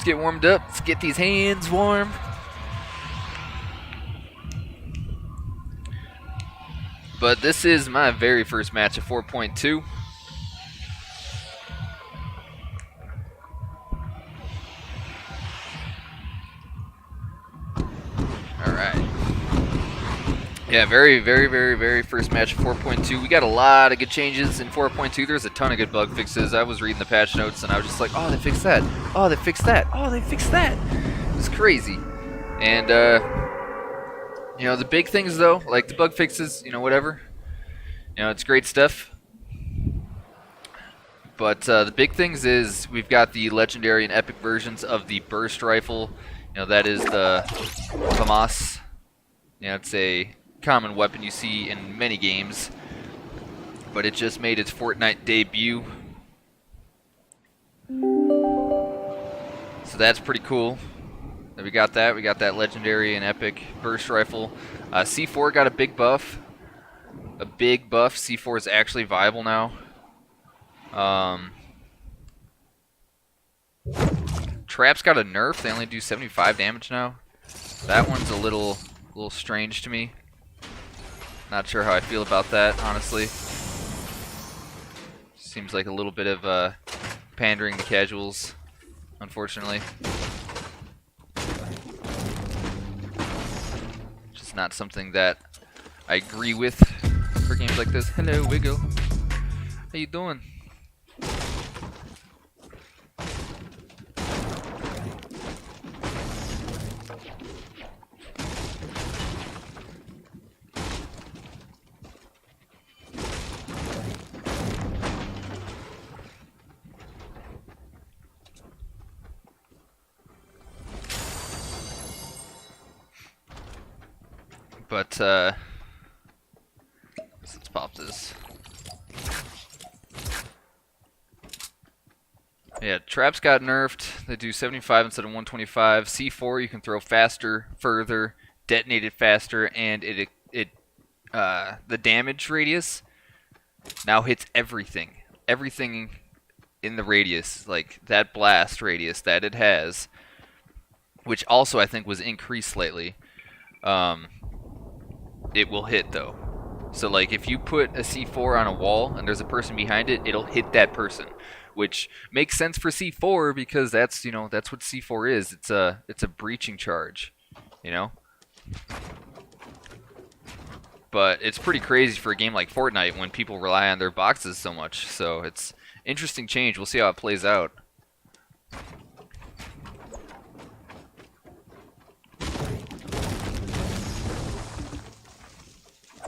Let's get warmed up. Let's get these hands warm. But this is my very first match of 4.2. Yeah, very first match of 4.2. We got a lot of good changes in 4.2. There's a ton of good bug fixes. I was reading the patch notes and I was just like, oh, they fixed that. Oh, they fixed that. Oh, they fixed that. It was crazy. And, you know, the big things, though, like the bug fixes, you know, whatever. You know, it's great stuff. But the big things is we've got the legendary and epic versions of the burst rifle. You know, that is the FAMAS. You know, it's a common weapon you see in many games, but it just made its Fortnite debut, so that's pretty cool that we got that legendary and epic burst rifle. C4 got a big buff. C4 is actually viable now. Traps got a nerf. They only do 75 damage now. That one's a little strange to me. Not sure how I feel about that, honestly. Seems like a little bit of pandering to casuals, unfortunately. Just not something that I agree with for games like this. Hello, Wiggle. How you doing? But, let's pop this. Yeah, traps got nerfed. They do 75 instead of 125. C4 you can throw faster, further, detonate it faster, and the damage radius now hits everything. Everything in the radius, like that blast radius that it has, which also I think was increased slightly. It will hit though. So like if you put a C4 on a wall and there's a person behind it, it'll hit that person, which makes sense for C4 because that's, you know, that's what C4 is. It's a breaching charge, you know? But it's pretty crazy for a game like Fortnite when people rely on their boxes so much. So it's interesting change. We'll see how it plays out.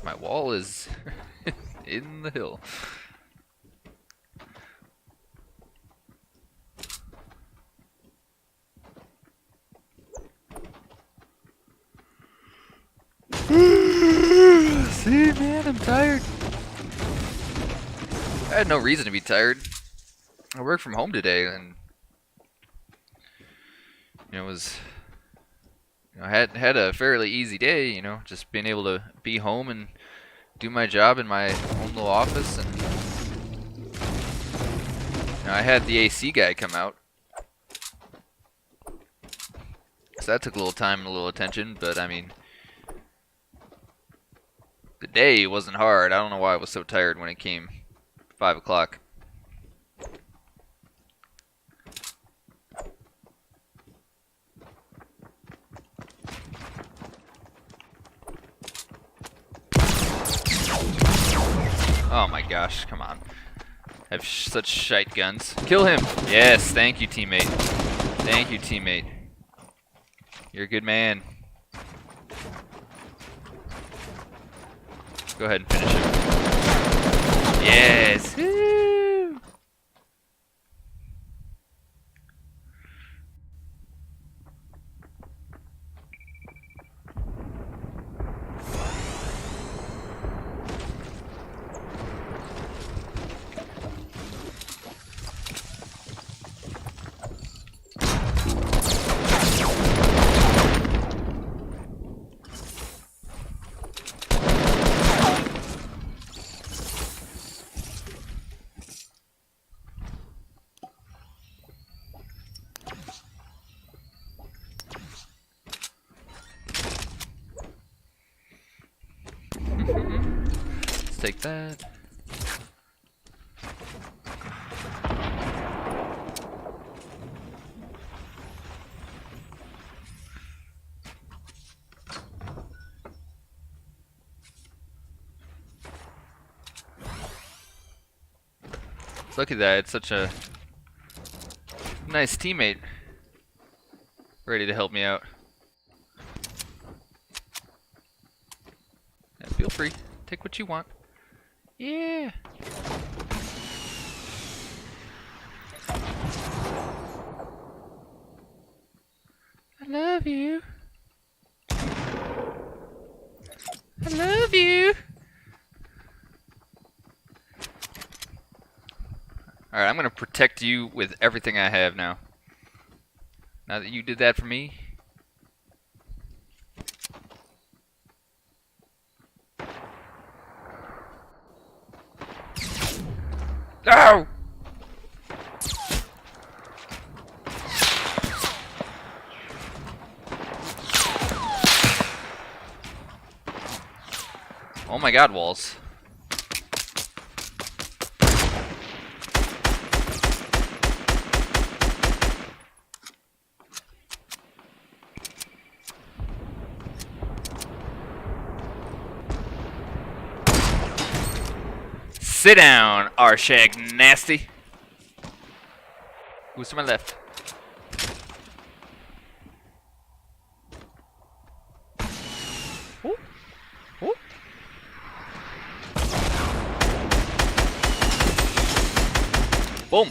My wall is in the hill. See, man, I'm tired. I had no reason to be tired. I worked from home today, and you know, I had a fairly easy day. You know, just being able to be home and do my job in my own little office, and you know, I had the AC guy come out, so that took a little time and a little attention. But I mean, the day wasn't hard. I don't know why I was so tired when it came 5 o'clock. Oh my gosh, come on. I have such shite guns. Kill him! Yes, thank you, teammate. Thank you, teammate. You're a good man. Go ahead and finish him. Yes! Woo! take that. Look at that, it's such a nice teammate. Ready to help me out. Yeah, feel free, take what you want. Yeah. I love you. I love you. Alright, I'm gonna protect you with everything I have now. Now that you did that for me. Ow! Oh my god, walls. Sit down, Arshag Nasty. Who's to my left? Ooh. Ooh. Boom.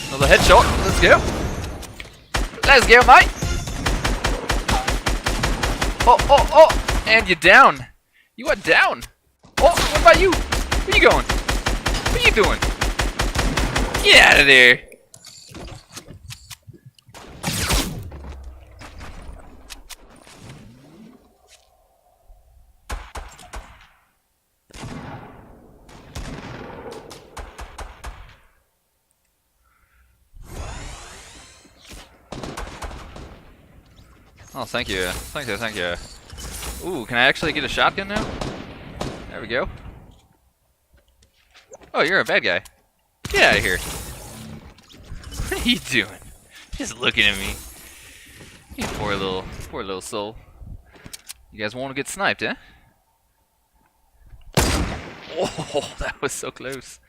Another headshot. Let's go. Let's go, mate. Oh, oh, oh! And you're down. You are down. Oh, what about you? Where you going? What are you doing? Get out of there. Oh, thank you. Thank you, thank you. Ooh, can I actually get a shotgun now? There we go. Oh, you're a bad guy. Get out of here. What are you doing? Just looking at me. You poor little soul. You guys want to get sniped, eh? Oh, that was so close.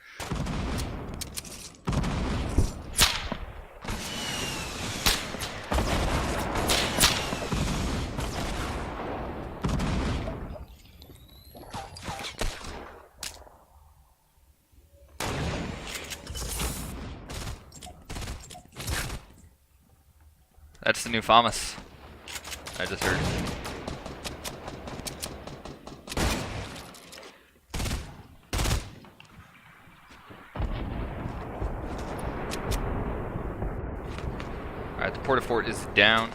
That's the new FAMAS. I just heard. Alright, the porta-fort is down.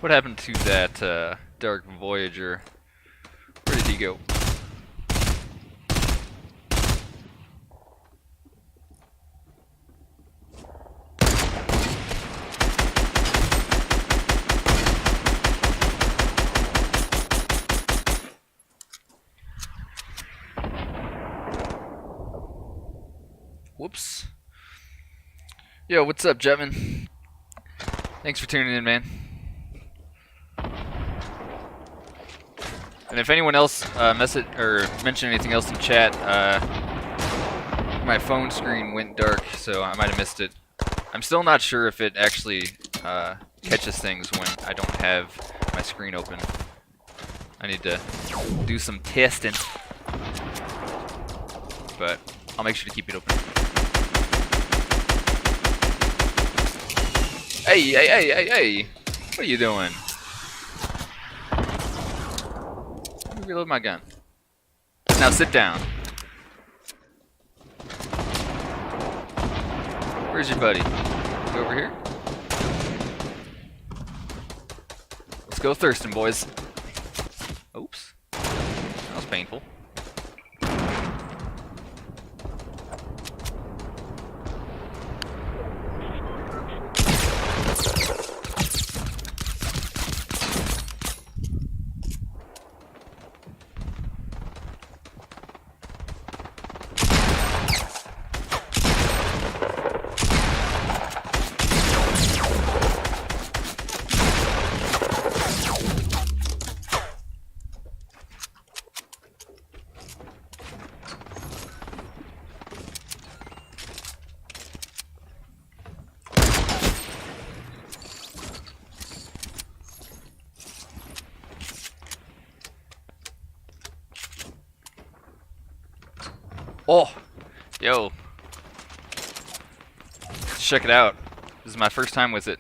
What happened to that Dark Voyager? Where did he go? Whoops. Yo, what's up, Jetman? Thanks for tuning in, man. And if anyone else message or mentioned anything else in chat, my phone screen went dark, so I might have missed it. I'm still not sure if it actually catches things when I don't have my screen open. I need to do some testing, but I'll make sure to keep it open. Hey, hey, hey, hey, hey! What are you doing? Let me reload my gun. Now sit down. Where's your buddy? Go over here. Let's go thirsting, boys. Oops. That was painful. Oh, yo. Let's check it out. This is my first time with it.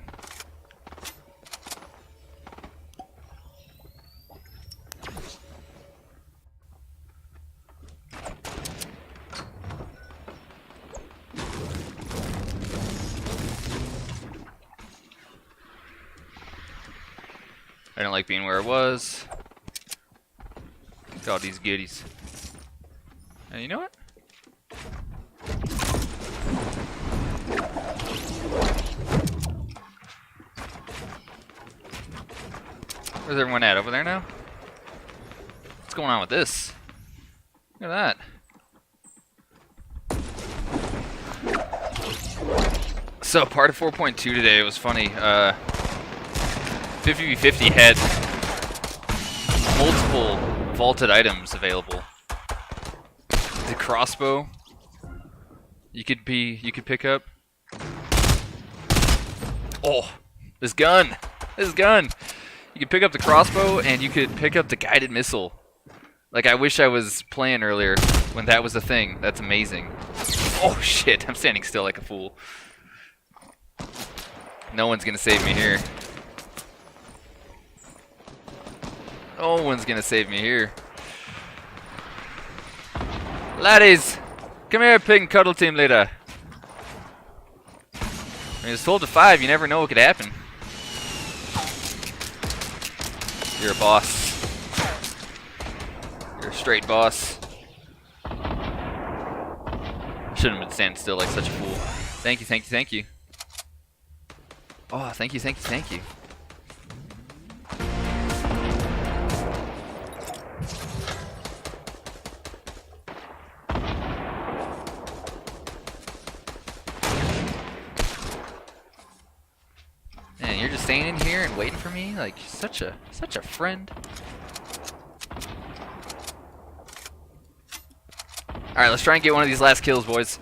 I don't like being where I was. Look at all these goodies. And you know what? Where's everyone at? Over there now? What's going on with this? Look at that. So part of 4.2 today, it was funny. 50v50 had multiple vaulted items available. The crossbow you could pick up. Oh, this gun! This gun! You could pick up the crossbow and you could pick up the guided missile. Like, I wish I was playing earlier when that was a thing. That's amazing. Oh shit, I'm standing still like a fool. No one's gonna save me here. No one's gonna save me here. Laddies! Come here, pig and cuddle team leader. I mean, it's 12 to 5, you never know what could happen. You're a boss. You're a straight boss. Shouldn't have been standing still like such a fool. Thank you, thank you, thank you. Oh, thank you, thank you, thank you. Man, you're just staying in here and waiting for me? Like, such a friend. Alright, let's try and get one of these last kills, boys.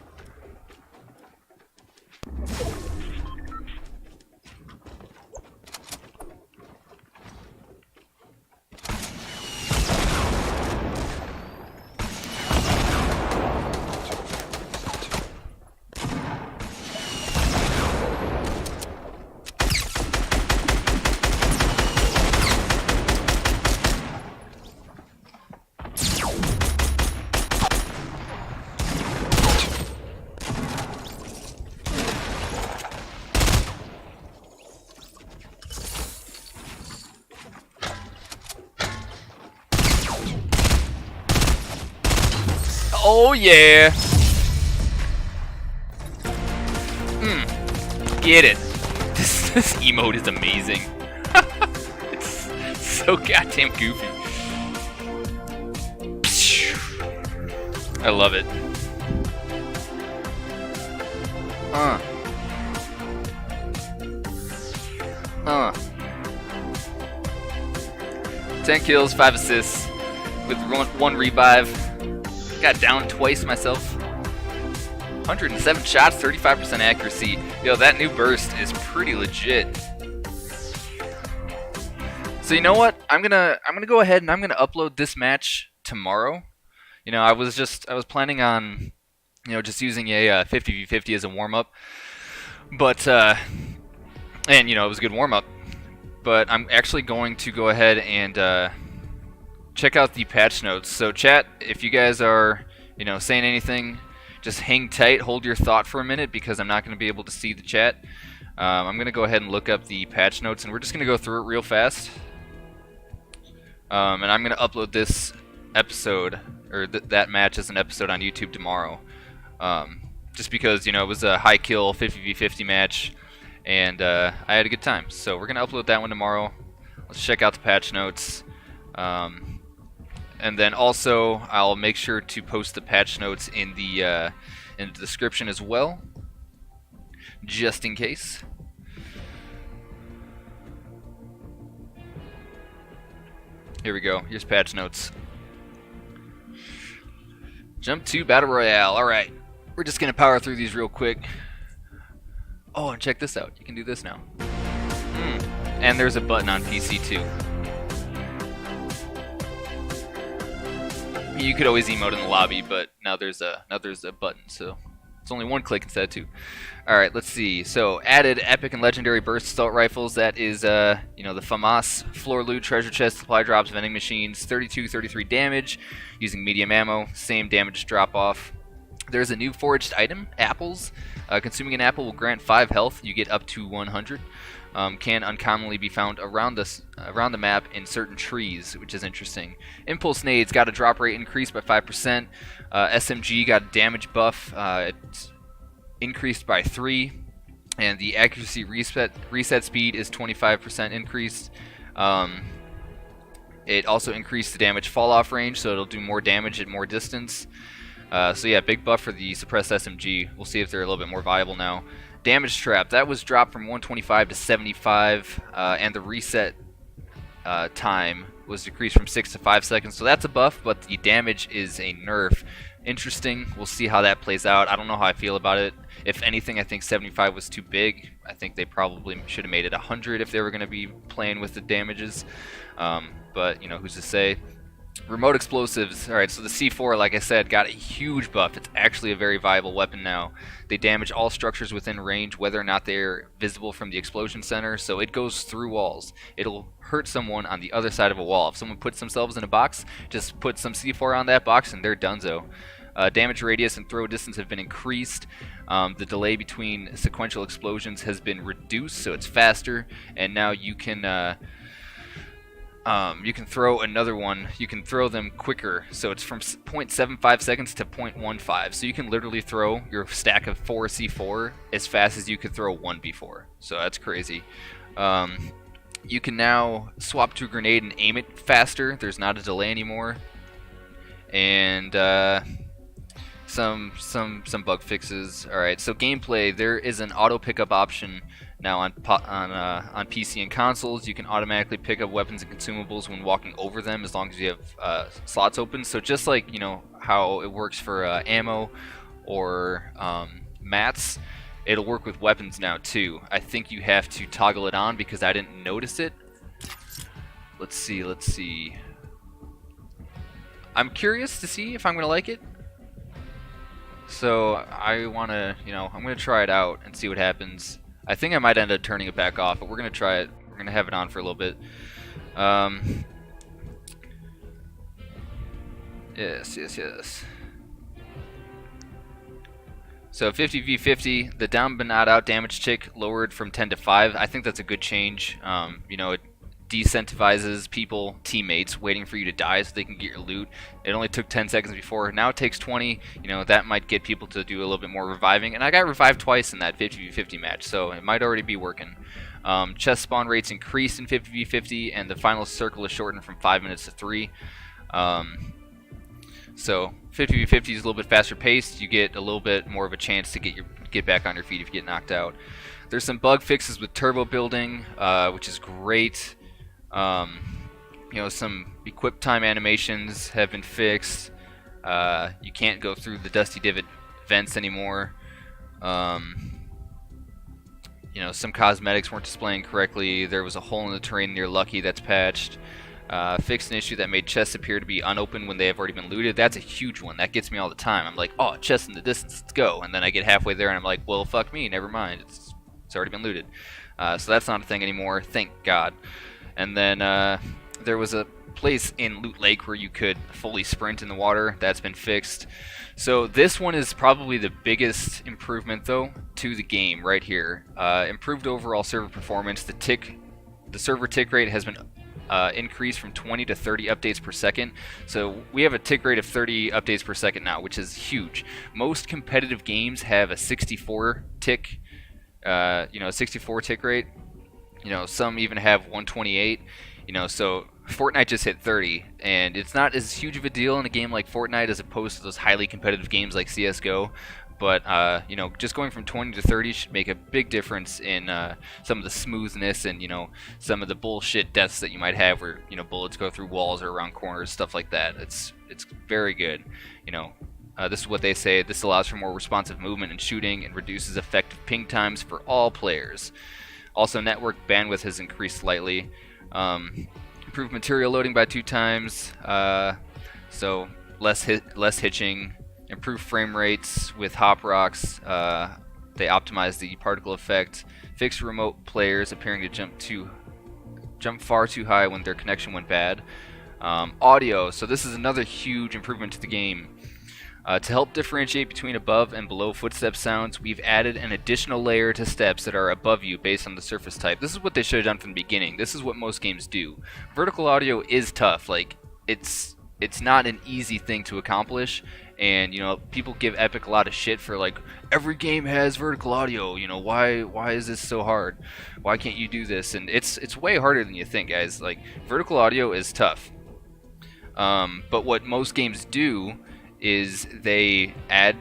Oh yeah! Get it. This emote is amazing. It's so goddamn goofy. I love it. 10 kills, 5 assists, with one revive. Got down twice myself. 107 shots, 35% accuracy. Yo, that new burst is pretty legit. So you know what? I'm gonna go ahead and I'm gonna upload this match tomorrow. You know, I was planning on, you know, just using a 50v50 as a warm up, but And, it was a good warm-up. But I'm actually going to go ahead and check out the patch notes. So chat, if you guys are, saying anything, just hang tight, hold your thought for a minute, because I'm not going to be able to see the chat. I'm going to go ahead and look up the patch notes, and we're just going to go through it real fast. And I'm going to upload this episode, or that match as an episode on YouTube tomorrow. Just because, it was a high kill 50v50 match, and I had a good time. So we're going to upload that one tomorrow. Let's check out the patch notes. And then also, I'll make sure to post the patch notes in the description as well, just in case. Here we go. Here's patch notes. Jump to Battle Royale. Alright. We're just going to power through these real quick. Oh, and check this out. You can do this now. And there's a button on PC too. You could always emote in the lobby, but now there's a button, so it's only one click instead of two. All right, let's see. So added epic and legendary burst assault rifles. That is the FAMAS floor loot, treasure chest, supply drops, vending machines. 33 damage using medium ammo. Same damage drop off. There's a new foraged item, apples. Consuming an apple will grant 5 health. You get up to 100. Can uncommonly be found around the map in certain trees, which is interesting. Impulse nades got a drop rate increased by 5%. SMG got a damage buff. It's increased by 3, and the accuracy reset speed is 25% increased. It also increased the damage fall off range, so it'll do more damage at more distance. So yeah, big buff for the suppressed SMG. We'll see if they're a little bit more viable now. Damage trap, that was dropped from 125 to 75, and the reset time was decreased from 6 to 5 seconds, so that's a buff, but the damage is a nerf. Interesting. We'll see how that plays out. I don't know how I feel about it. If anything, I think 75 was too big. I think they probably should have made it 100 if they were going to be playing with the damages, but who's to say. Remote explosives. Alright, so the C4, like I said, got a huge buff. It's actually a very viable weapon now. They damage all structures within range, whether or not they're visible from the explosion center, so it goes through walls. It'll hurt someone on the other side of a wall. If someone puts themselves in a box, just put some C4 on that box and they're donezo. Damage radius and throw distance have been increased. The delay between sequential explosions has been reduced, so it's faster, and now you can throw another one. You can throw them quicker, so it's from 0.75 seconds to 0.15. So you can literally throw your stack of 4 C4 as fast as you could throw one before. So that's crazy. You can now swap to a grenade and aim it faster. There's not a delay anymore. And some bug fixes. All right. So gameplay, there is an auto pickup option now on PC and consoles. You can automatically pick up weapons and consumables when walking over them, as long as you have slots open. So just like how it works for ammo or mats, it'll work with weapons now too. I think you have to toggle it on because I didn't notice it. Let's see. I'm curious to see if I'm gonna like it. So I wanna, I'm gonna try it out and see what happens. I think I might end up turning it back off, but we're gonna try it. We're gonna have it on for a little bit. Yes. So 50v50, the down but not out damage tick lowered from 10 to 5. I think that's a good change. It decentivizes people, teammates, waiting for you to die so they can get your loot. It only took 10 seconds before. Now it takes 20. That might get people to do a little bit more reviving. And I got revived twice in that 50v50 match, so it might already be working. Chest spawn rates increased in 50v50, and the final circle is shortened from 5 minutes to 3. So 50v50 is a little bit faster paced. You get a little bit more of a chance to get back on your feet if you get knocked out. There's some bug fixes with turbo building, which is great. Some equip time animations have been fixed. You can't go through the Dusty Divot vents anymore. Some cosmetics weren't displaying correctly. There was a hole in the terrain near Lucky that's patched. Fixed an issue that made chests appear to be unopened when they have already been looted. That's a huge one. That gets me all the time. I'm like, oh, chest in the distance, let's go. And then I get halfway there and I'm like, well, fuck me, never mind. It's already been looted. So that's not a thing anymore, thank God. And then there was a place in Loot Lake where you could fully sprint in the water. That's been fixed. So this one is probably the biggest improvement, though, to the game right here. Improved overall server performance. The server tick rate has been increased from 20 to 30 updates per second. So we have a tick rate of 30 updates per second now, which is huge. Most competitive games have a 64 tick, 64 tick rate. Some even have 128. So Fortnite just hit 30, and it's not as huge of a deal in a game like Fortnite as opposed to those highly competitive games like CS:GO. But just going from 20 to 30 should make a big difference in some of the smoothness and some of the bullshit deaths that you might have, where bullets go through walls or around corners, stuff like that. It's very good. This is what they say. This allows for more responsive movement and shooting and reduces effective ping times for all players. Also, network bandwidth has increased slightly. Improved material loading by 2 times, so less hitching. Improved frame rates with hop rocks. They optimize the particle effect. Fixed remote players appearing to jump far too high when their connection went bad. Audio. So this is another huge improvement to the game. To help differentiate between above and below footstep sounds, we've added an additional layer to steps that are above you based on the surface type. This is what they should have done from the beginning. This is what most games do. Vertical audio is tough. Like, it's not an easy thing to accomplish, and people give Epic a lot of shit for, like, every game has vertical audio. Why is this so hard? Why can't you do this? And it's way harder than you think, guys. Like, vertical audio is tough. But what most games do is they add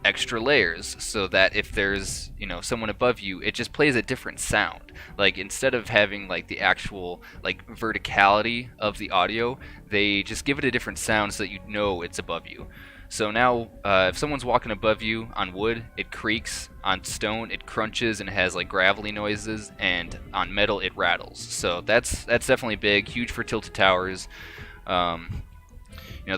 extra layers so that if there's someone above you, it just plays a different sound. Like, instead of having like the actual like verticality of the audio, they just give it a different sound so that it's above you. So now if someone's walking above you on wood, it creaks. On stone, it crunches and has like gravelly noises, and on metal, it rattles. So that's definitely big, huge for tilted towers.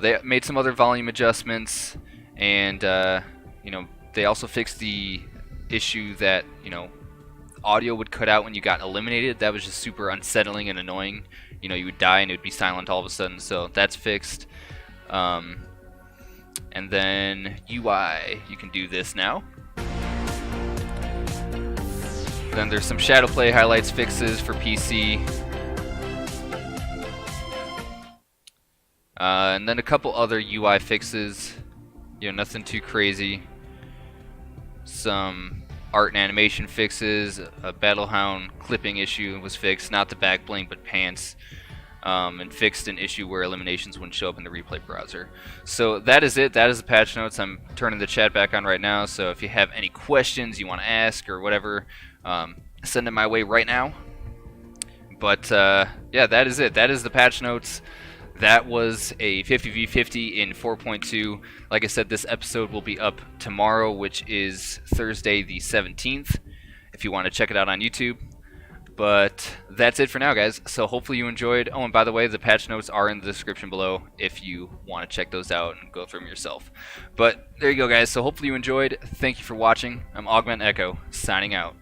They made some other volume adjustments, and they also fixed the issue that audio would cut out when you got eliminated. That was just super unsettling and annoying. You would die and it would be silent all of a sudden. So that's fixed. And then UI, you can do this now. Then there's some shadow play highlights fixes for PC. And then a couple other UI fixes, nothing too crazy. Some art and animation fixes. A Battlehound clipping issue was fixed, not the back bling but pants, and fixed an issue where eliminations wouldn't show up in the replay browser. So that is it. That is the patch notes. I'm turning the chat back on right now, so if you have any questions you want to ask or whatever, send them my way right now. But yeah, that is it. That is the patch notes. That was a 50v50 in 4.2. Like I said, this episode will be up tomorrow, which is Thursday the 17th, if you want to check it out on YouTube. But that's it for now, guys. So hopefully you enjoyed. Oh, and by the way, the patch notes are in the description below if you want to check those out and go through them yourself. But there you go, guys. So hopefully you enjoyed. Thank you for watching. I'm AugmentEcho, signing out.